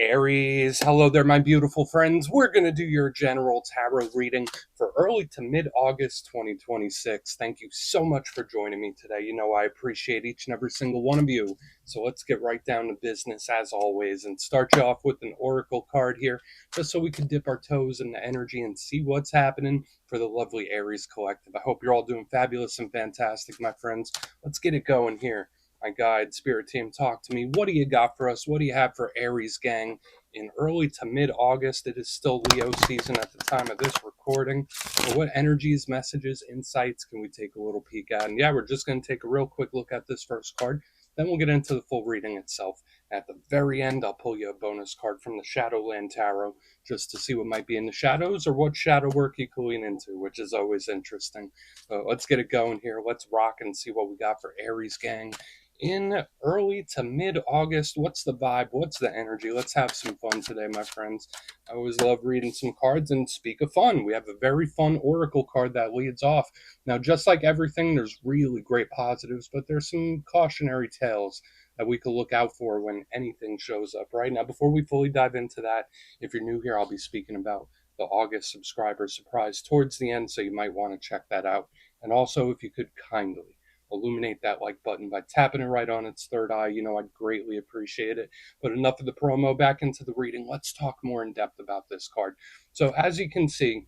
Aries, hello there, my beautiful friends. We're going to do your general tarot reading for early to mid August 2026. Thank you so much for joining me today. You know, I appreciate each and every single one of you. So let's get right down to business as always and start you off with an oracle card here, just so we can dip our toes in the energy and see what's happening for the lovely Aries collective. I hope you're all doing fabulous and fantastic, my friends. Let's get it going here. My guide, spirit team, talk to me. What do you got for us? What do you have for Aries gang in early to mid-August? It is still Leo season at the time of this recording. So what energies, messages, insights can we take a little peek at? And yeah, we're just going to take a real quick look at this first card. Then we'll get into the full reading itself. At the very end, I'll pull you a bonus card from the Shadowland Tarot just to see what might be in the shadows or what shadow work you can lean into, which is always interesting. Let's get it going here. Let's rock and see what we got for Aries gang in early to mid-August. What's the vibe? What's the energy? Let's have some fun today, my friends. I always love reading some cards, and speak of fun, we have a very fun oracle card that leads off. Now, just like everything, there's really great positives, but there's some cautionary tales that we could look out for when anything shows up. Right now, before we fully dive into that, if you're new here, I'll be speaking about the August subscriber surprise towards the end, so you might want to check that out. And also, if you could kindly illuminate that like button by tapping it right on its third eye, you know, I'd greatly appreciate it. But enough of the promo, back into the reading. Let's talk more in depth about this card. So as you can see,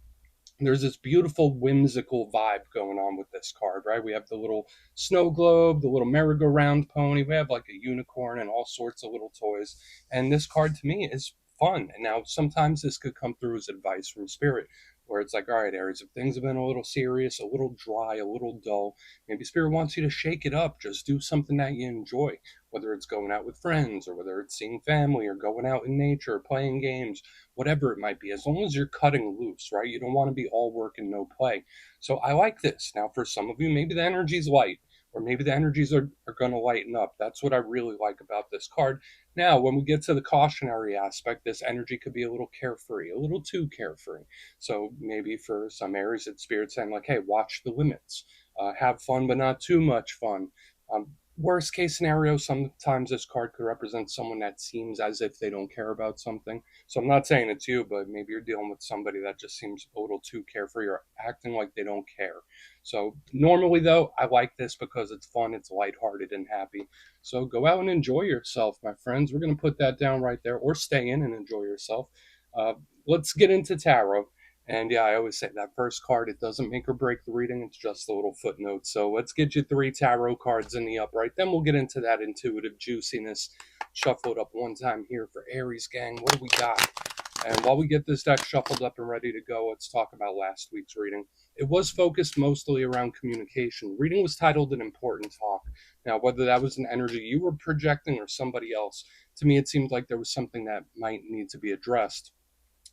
there's this beautiful whimsical vibe going on with this card, right? We have the little snow globe, the little merry-go-round pony, we have like a unicorn and all sorts of little toys. And this card to me is fun. And now sometimes this could come through as advice from spirit, where it's like, all right, Aries, if things have been a little serious, a little dry, a little dull, maybe spirit wants you to shake it up. Just do something that you enjoy, whether it's going out with friends or whether it's seeing family or going out in nature, playing games, whatever it might be, as long as you're cutting loose, right? You don't want to be all work and no play. So I like this. Now, for some of you, maybe the energy's light, or maybe the energies are going to lighten up. That's what I really like about this card. Now, when we get to the cautionary aspect, this energy could be a little carefree, a little too carefree. So maybe for some Aries, it's spirit saying like, hey, watch the limits. Have fun, but not too much fun. Worst case scenario, sometimes this card could represent someone that seems as if they don't care about something. So I'm not saying it's you, but maybe you're dealing with somebody that just seems a little too carefree or acting like they don't care. So normally, though, I like this because it's fun, it's lighthearted and happy. So go out and enjoy yourself, my friends. We're going to put that down right there, or stay in and enjoy yourself. Uh, let's get into tarot. And yeah, I always say that first card, it doesn't make or break the reading. It's just a little footnote. So let's get you 3 tarot cards in the upright. Then we'll get into that intuitive juiciness. Shuffle it up one time here for Aries gang. What do we got? And while we get this deck shuffled up and ready to go, let's talk about last week's reading. It was focused mostly around communication. Reading was titled An Important Talk. Now, whether that was an energy you were projecting or somebody else, to me it seemed like there was something that might need to be addressed.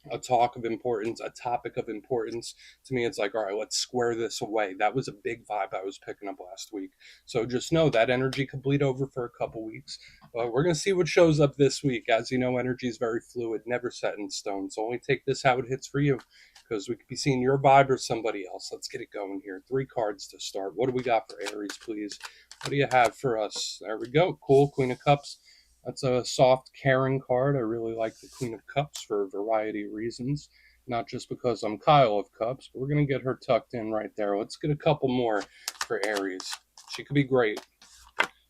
A talk of importance, a topic of importance. To me, it's like, all right, let's square this away. That was a big vibe I was picking up last week. So just know that energy could bleed over for a couple weeks. But we're going to see what shows up this week. As you know, energy is very fluid, never set in stone. So only take this how it hits for you, because we could be seeing your vibe or somebody else. Let's get it going here. 3 cards to start. What do we got for Aries, please? What do you have for us? There we go. Cool. Queen of Cups. That's a soft, caring card. I really like the Queen of Cups for a variety of reasons. Not just because I'm Kyle of Cups, but we're going to get her tucked in right there. Let's get a couple more for Aries. She could be great.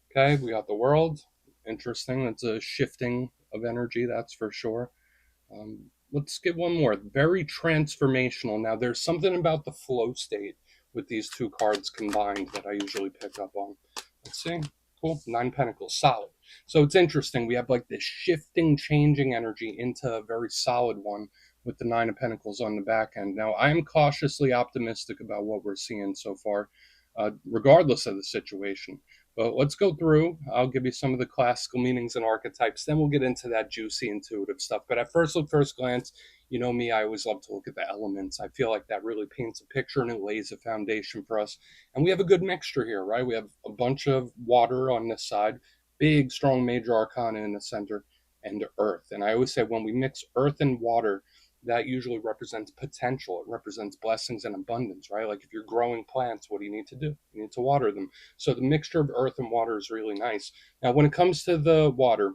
Okay, we got the World. Interesting. That's a shifting of energy, that's for sure. Let's get one more. Very transformational. Now, there's something about the flow state with these 2 cards combined that I usually pick up on. Let's see. Cool. 9 Pentacles. Solid. So it's interesting. We have like this shifting, changing energy into a very solid one with the 9 of Pentacles on the back end. Now, I am cautiously optimistic about what we're seeing so far, regardless of the situation. But let's go through. I'll give you some of the classical meanings and archetypes. Then we'll get into that juicy, intuitive stuff. But at first glance, you know me, I always love to look at the elements. I feel like that really paints a picture and it lays a foundation for us. And we have a good mixture here, right? We have a bunch of water on this side, big, strong major arcana in the center, and earth. And I always say when we mix earth and water, that usually represents potential. It represents blessings and abundance, right? Like if you're growing plants, what do you need to do? You need to water them. So the mixture of earth and water is really nice. Now, when it comes to the water,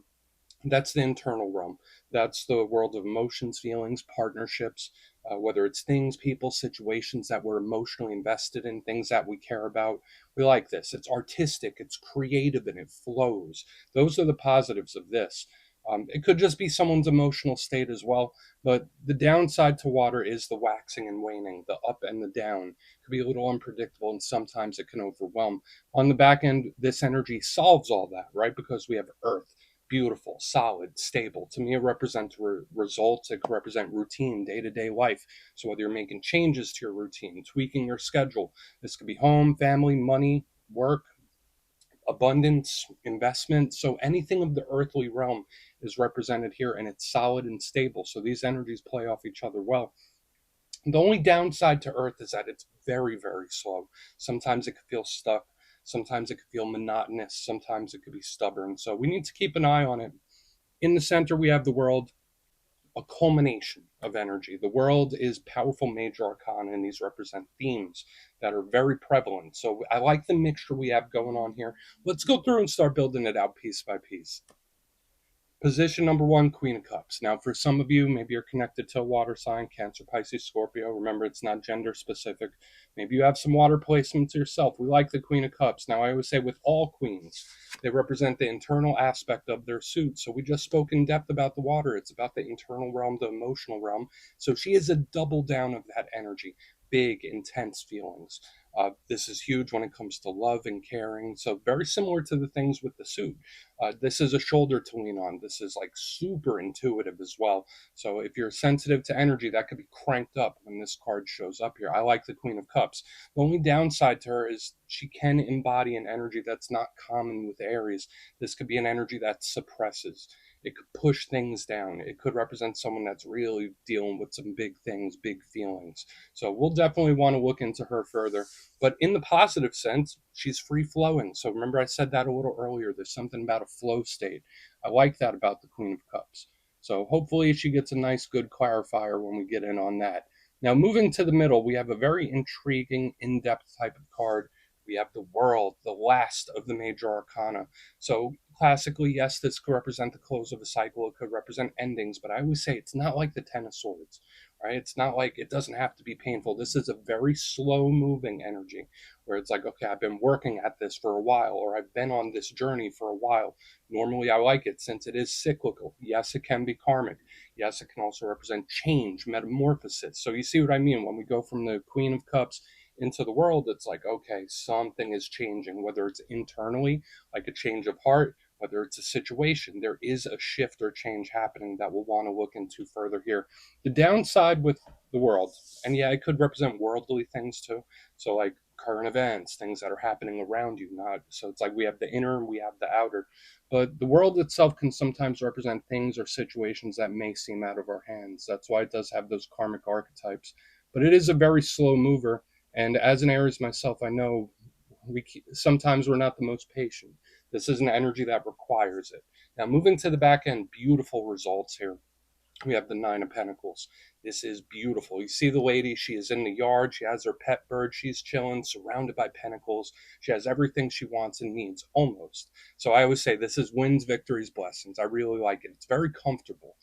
That's the internal realm. That's the world of emotions, feelings, partnerships, whether it's things, people, situations that we're emotionally invested in, things that we care about. We like this. It's artistic, it's creative, and it flows. Those are the positives of this. It could just be someone's emotional state as well, but the downside to water is the waxing and waning, the up and the down. It could be a little unpredictable, and sometimes it can overwhelm. On the back end, this energy solves all that, right? Because we have earth, beautiful, solid, stable. To me, it represents results. It could represent routine, day to day life. So, whether you're making changes to your routine, tweaking your schedule, this could be home, family, money, work, abundance, investment. So, anything of the earthly realm is represented here, and it's solid and stable. So, these energies play off each other well. The only downside to Earth is that it's very, very slow. Sometimes it could feel stuck. Sometimes it could feel monotonous. Sometimes it could be stubborn. So we need to keep an eye on it. In the center, we have the world, a culmination of energy. The world is powerful major arcana, and these represent themes that are very prevalent. So I like the mixture we have going on here. Let's go through and start building it out piece by piece. Position number one, Queen of Cups. Now, for some of you, maybe you're connected to a water sign, Cancer, Pisces, Scorpio. Remember, it's not gender specific. Maybe you have some water placements yourself. We like the Queen of Cups. Now, I always say with all queens, they represent the internal aspect of their suit. So we just spoke in depth about the water. It's about the internal realm, the emotional realm. So she is a double down of that energy, big, intense feelings. This is huge when it comes to love and caring. So very similar to the things with the suit. This is a shoulder to lean on. This is like super intuitive as well. So if you're sensitive to energy, that could be cranked up when this card shows up here. I like the Queen of Cups. The only downside to her is she can embody an energy that's not common with Aries. This could be an energy that suppresses. It could push things down. It could represent someone that's really dealing with some big things, big feelings. So we'll definitely want to look into her further. But in the positive sense, she's free flowing. So remember, I said that a little earlier. There's something about a flow state. I like that about the Queen of Cups. So hopefully she gets a nice, good clarifier when we get in on that. Now, moving to the middle, we have a very intriguing, in depth type of card. We have the World, the last of the major arcana. So classically, yes, this could represent the close of a cycle. It could represent endings, but I always say it's not like the Ten of Swords, right? It's not like it doesn't have to be painful. This is a very slow moving energy where it's like, okay, I've been working at this for a while, or I've been on this journey for a while. Normally, I like it since it is cyclical. Yes, it can be karmic. Yes, it can also represent change, metamorphosis. So you see what I mean? When we go from the Queen of Cups into the World, it's like, okay, something is changing, whether it's internally, like a change of heart, whether it's a situation, there is a shift or change happening that we'll want to look into further here. The downside with the World, and yeah, it could represent worldly things too. So like current events, things that are happening around you, not so it's like we have the inner and we have the outer. But the world itself can sometimes represent things or situations that may seem out of our hands. That's why it does have those karmic archetypes. But it is a very slow mover. And as an Aries myself, I know sometimes we're not the most patient. This is an energy that requires it. Now, moving to the back end, beautiful results here. We have the Nine of Pentacles. This is beautiful. You see the lady, she is in the yard. She has her pet bird. She's chilling, surrounded by pentacles. She has everything she wants and needs, almost. So I always say this is wins, victories, blessings. I really like it. It's very comfortable.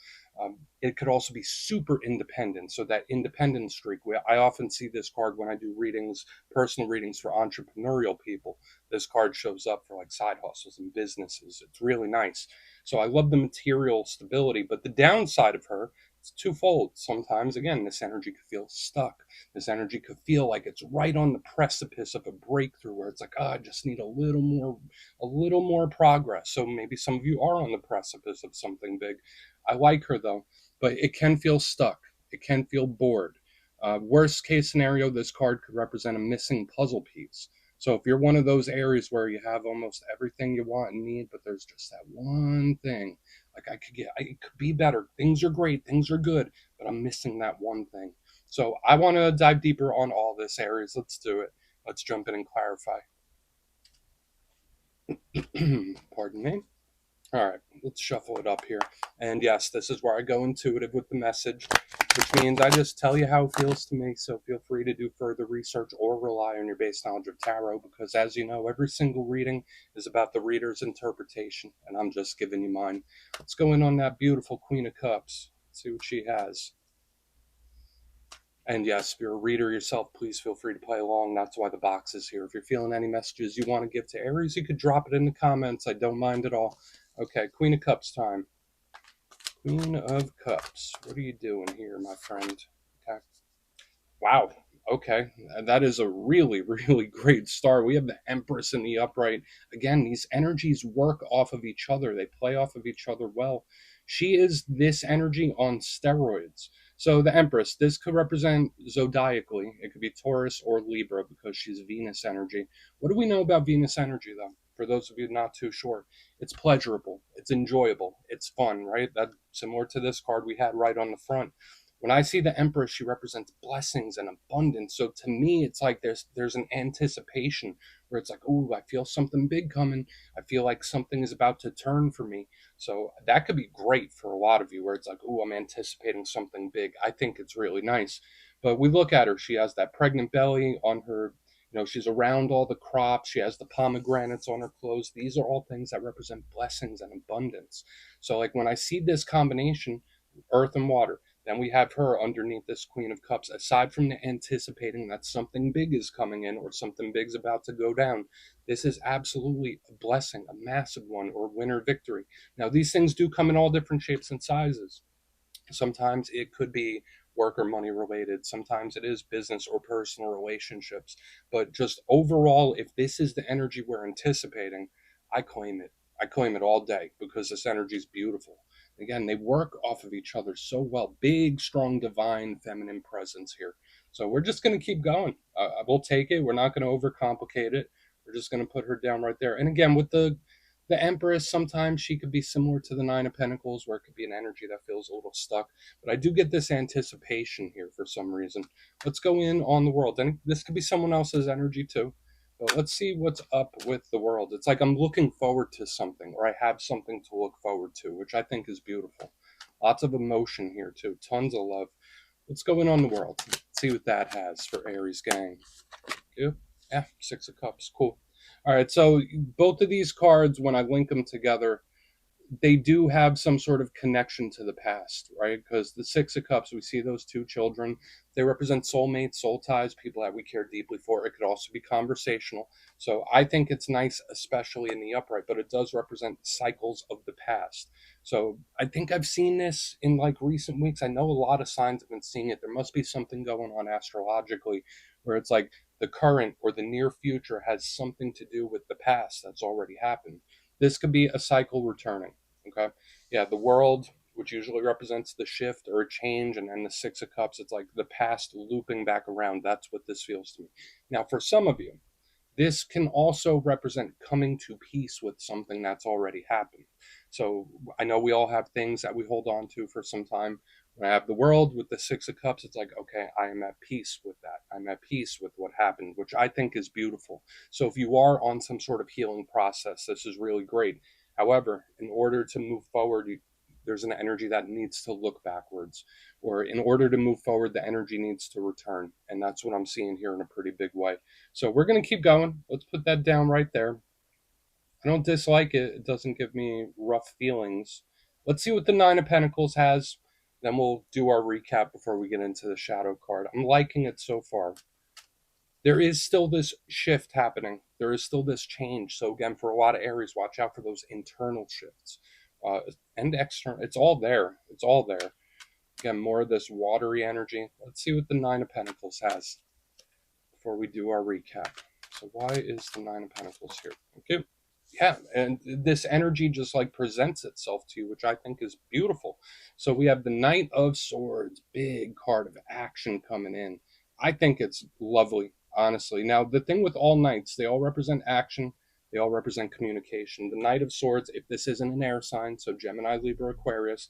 It could also be super independent. So that independent streak, I often see this card when I do readings, personal readings for entrepreneurial people. This card shows up for like side hustles and businesses. It's really nice. So I love the material stability, but the downside of her is twofold. Sometimes, again, this energy could feel stuck. This energy could feel like it's right on the precipice of a breakthrough where it's like, oh, I just need a little more progress. So maybe some of you are on the precipice of something big. I like her though, but it can feel stuck. It can feel bored. Worst case scenario, this card could represent a missing puzzle piece. So if you're one of those areas where you have almost everything you want and need, but there's just that one thing, like it could be better. Things are great, things are good, but I'm missing that one thing. So I want to dive deeper on all this areas. Let's do it. Let's jump in and clarify. Pardon me. All right, let's shuffle it up here. And yes, this is where I go intuitive with the message. which means I just tell you how it feels to me. So feel free to do further research or rely on your base knowledge of tarot, because as you know, every single reading is about the reader's interpretation, and I'm just giving you mine. Let's go in on that beautiful Queen of Cups. Let's see what she has. And yes, if you're a reader yourself, please feel free to play along. That's why the box is here. If you're feeling any messages you want to give to Aries, you could drop it in the comments. I don't mind at all. Okay, Queen of Cups time. Queen of Cups. What are you doing here, my friend? Okay. Wow. Okay. That is a really, really great start. We have the Empress in the upright. Again, these energies work off of each other, they play off of each other well. She is this energy on steroids. So, the Empress, this could represent zodiacally. It could be Taurus or Libra because she's Venus energy. What do we know about Venus energy, though? For those of you not too sure, it's pleasurable, it's enjoyable, it's fun, right? That's similar to this card we had right on the front. When I see the Empress, she represents blessings and abundance. So to me, it's like there's an anticipation where it's like, oh, I feel something big coming. I feel like something is about to turn for me. So that could be great for a lot of you, where it's like, oh, I'm anticipating something big. I think it's really nice. But we look at her; she has that pregnant belly on her. She's around all the crops. She has the pomegranates on her clothes. These are all things that represent blessings and abundance. So, like when I see this combination, earth and water, then we have her underneath this Queen of Cups. Aside from the anticipating that something big is coming in or something big's about to go down, this is absolutely a blessing, a massive one, or winner victory. Now, these things do come in all different shapes and sizes. Sometimes it could be work or money related. Sometimes it is business or personal relationships. But just overall, if this is the energy we're anticipating, I claim it. I claim it all day because this energy is beautiful. Again, they work off of each other so well. Big, strong, divine, feminine presence here. So we're just going to keep going. We'll take it. We're not going to overcomplicate it. We're just going to put her down right there. And again, with the Empress, sometimes she could be similar to the Nine of Pentacles, where it could be an energy that feels a little stuck. But I do get this anticipation here for some reason. Let's go in on the world. And this could be someone else's energy too. But let's see what's up with the world. It's like I'm looking forward to something, or I have something to look forward to, which I think is beautiful. Lots of emotion here too. Tons of love. Let's go in on the world. Let's see what that has for Aries gang. Yeah, Six of Cups. Cool. All right, so both of these cards, when I link them together, they do have some sort of connection to the past, right? Because the Six of Cups, we see those two children. They represent soulmates, soul ties, people that we care deeply for. It could also be conversational. So I think it's nice, especially in the upright, but it does represent cycles of the past. So I think I've seen this in like recent weeks. I know a lot of signs have been seeing it. There must be something going on astrologically where it's like the current or the near future has something to do with the past that's already happened. This could be a cycle returning. Okay. Yeah, the world, which usually represents the shift or a change, and then the Six of Cups, it's like the past looping back around. That's what this feels to me. Now, for some of you, this can also represent coming to peace with something that's already happened. So I know we all have things that we hold on to for some time. When I have the world with the Six of Cups, it's like, okay, I am at peace with that. I'm at peace with what happened, which I think is beautiful. So if you are on some sort of healing process, this is really great. However, in order to move forward, there's an energy that needs to look backwards. Or in order to move forward, the energy needs to return. And that's what I'm seeing here in a pretty big way. So we're going to keep going. Let's put that down right there. I don't dislike it. It doesn't give me rough feelings. Let's see what the Nine of Pentacles has. Then we'll do our recap before we get into the Shadow card. I'm liking it so far. There is still this shift happening. There is still this change. So again, for a lot of Aries, watch out for those internal shifts and external. It's all there. It's all there. Again, more of this watery energy. Let's see what the Nine of Pentacles has before we do our recap. So why is the Nine of Pentacles here? Okay. Yeah, and this energy just like presents itself to you, which I think is beautiful. So we have the Knight of Swords, big card of action coming in. I think it's lovely, honestly. Now, the thing with all knights, they all represent action. They all represent communication. The Knight of Swords, if this isn't an air sign, so Gemini, Libra, Aquarius,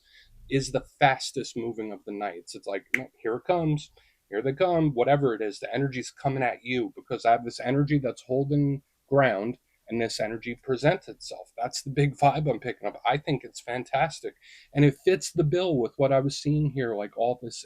is the fastest moving of the knights. It's like, here it comes. Here they come. Whatever it is, the energy's coming at you because I have this energy that's holding ground, and this energy presents itself. That's the big vibe I'm picking up. I think it's fantastic, and it fits the bill with what I was seeing here, like all this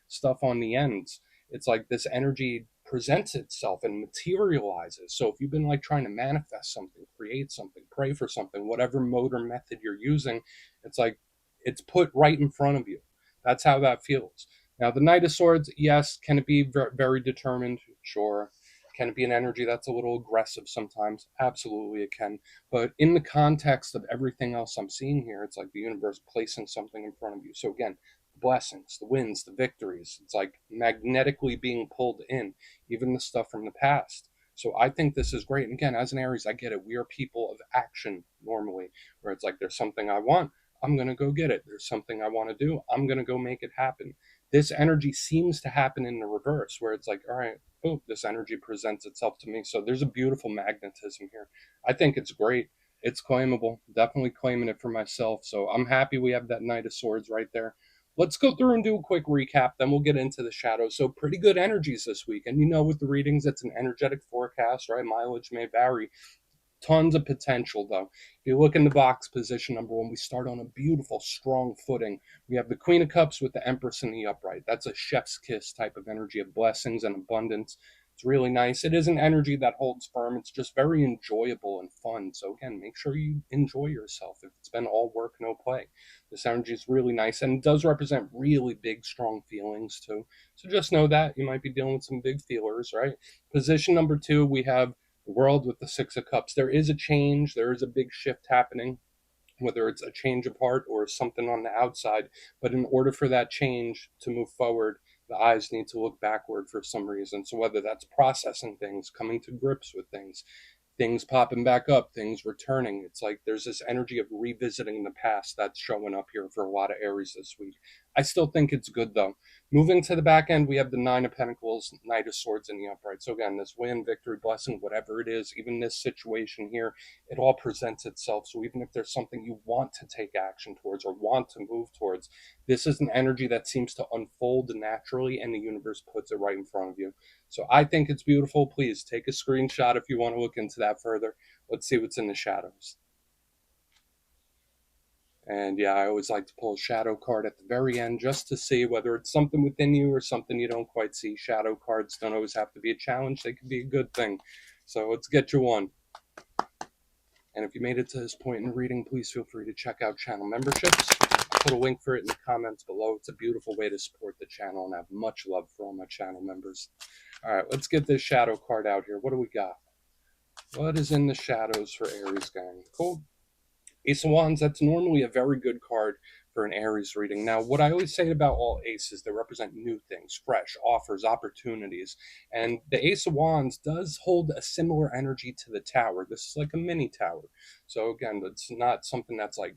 stuff on the ends. It's like this energy presents itself and materializes. So if you've been like trying to manifest something, create something, pray for something, whatever mode or method you're using, it's like it's put right in front of you. That's how that feels. Now, the Knight of Swords, yes, can it be very determined? Sure. Can it be an energy that's a little aggressive sometimes? Absolutely, it can. But in the context of everything else I'm seeing here, it's like the universe placing something in front of you. So again, the blessings, the wins, the victories, it's like magnetically being pulled in, even the stuff from the past. So I think this is great. And again, as an Aries, I get it. We are people of action normally, where it's like there's something I want, I'm going to go get it. There's something I want to do, I'm going to go make it happen. This energy seems to happen in the reverse, where it's like, all right, oh, this energy presents itself to me. So there's a beautiful magnetism here. I think it's great. It's claimable. Definitely claiming it for myself. So I'm happy we have that Knight of Swords right there. Let's go through and do a quick recap, then we'll get into the shadows. So pretty good energies this week. And with the readings, it's an energetic forecast, right? Mileage may vary. Tons of potential, though. If you look in the box, position number one, we start on a beautiful, strong footing. We have the Queen of Cups with the Empress in the upright. That's a chef's kiss type of energy of blessings and abundance. It's really nice. It is an energy that holds firm. It's just very enjoyable and fun. So again, make sure you enjoy yourself. If it's been all work, no play, this energy is really nice, and it does represent really big, strong feelings too. So just know that you might be dealing with some big feelers, right? Position number two, we have the world with the Six of Cups. There is a change, there is a big shift happening, whether it's a change of heart or something on the outside. But in order for that change to move forward, the eyes need to look backward for some reason. So whether that's processing things, coming to grips with things popping back up, things returning. It's like there's this energy of revisiting the past that's showing up here for a lot of Aries this week. I still think it's good though. Moving to the back end, we have the Nine of Pentacles, Knight of Swords in the upright. So again, this win, victory, blessing, whatever it is, even this situation here, it all presents itself. So even if there's something you want to take action towards or want to move towards, this is an energy that seems to unfold naturally, and the universe puts it right in front of you. So I think it's beautiful. Please take a screenshot if you want to look into that further. Let's see what's in the shadows. And yeah, I always like to pull a shadow card at the very end just to see whether it's something within you or something you don't quite see. Shadow cards don't always have to be a challenge, they can be a good thing. So let's get you one. And if you made it to this point in the reading, please feel free to check out channel memberships. I'll put a link for it in the comments below. It's a beautiful way to support the channel, and I have much love for all my channel members. All right, let's get this shadow card out here. What do we got? What is in the shadows for Aries gang? Cool. Ace of Wands, that's normally a very good card for an Aries reading. Now, what I always say about all aces, they represent new things, fresh offers, opportunities. And the Ace of Wands does hold a similar energy to the Tower. This is like a mini tower. So again, it's not something that's like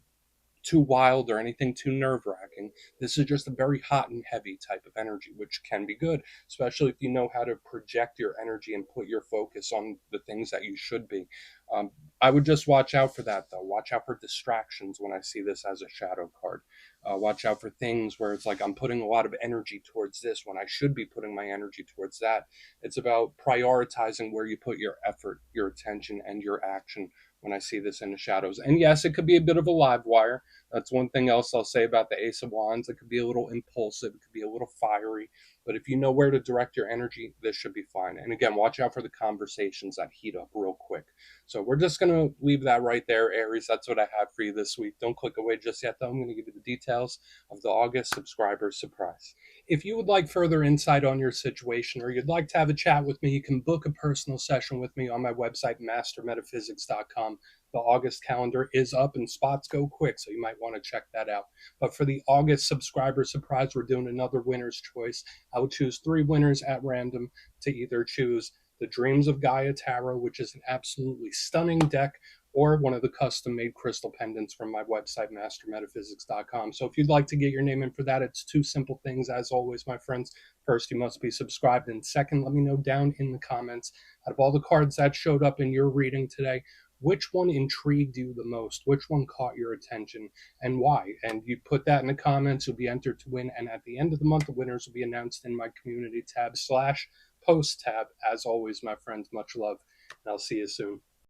too wild or anything too nerve-wracking. This is just a very hot and heavy type of energy, which can be good, especially if you know how to project your energy and put your focus on the things that you should be. I would just watch out for that, though. Watch out for distractions when I see this as a shadow card. Watch out for things where it's like I'm putting a lot of energy towards this when I should be putting my energy towards that. It's about prioritizing where you put your effort, your attention, and your action when I see this in the shadows. And yes, it could be a bit of a live wire. That's one thing else I'll say about the Ace of Wands. It could be a little impulsive. It could be a little fiery. But if you know where to direct your energy, this should be fine. And again, watch out for the conversations that heat up real quick. So we're just going to leave that right there, Aries. That's what I have for you this week. Don't click away just yet, though. I'm going to give you the details of the August subscriber surprise. If you would like further insight on your situation, or you'd like to have a chat with me, you can book a personal session with me on my website, mastermetaphysics.com. The August calendar is up and spots go quick, so you might want to check that out. But for the August subscriber surprise, we're doing another winner's choice. I will choose 3 winners at random to either choose the Dreams of Gaia Tarot, which is an absolutely stunning deck, or one of the custom-made crystal pendants from my website, mastermetaphysics.com. So if you'd like to get your name in for that, it's 2 simple things, as always, my friends. First, you must be subscribed, and second, let me know down in the comments, out of all the cards that showed up in your reading today, which one intrigued you the most? Which one caught your attention, and why? And you put that in the comments, you'll be entered to win, and at the end of the month, the winners will be announced in my community tab / post tab. As always, my friends, much love, and I'll see you soon.